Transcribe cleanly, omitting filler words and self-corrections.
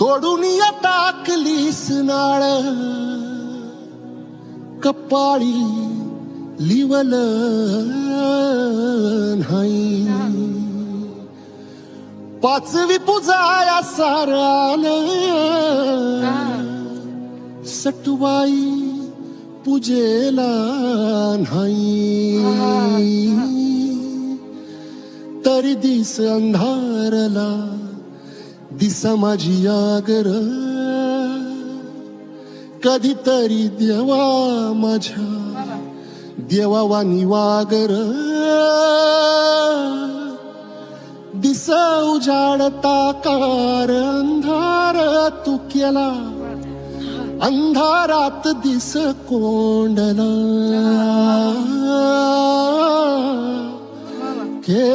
तोडून टाकलीस नाळ कपाळी लिवल नाही. पाचवी पूजाया सारान सटवाई पूजेला नाही. तरी दिस अंधारला दिसा माझी आगर कधीतरी देवा माझ्या देवावानी वागर. दिस उजाडता कार अंधार तू केला अंधारात दिस कोंडला. के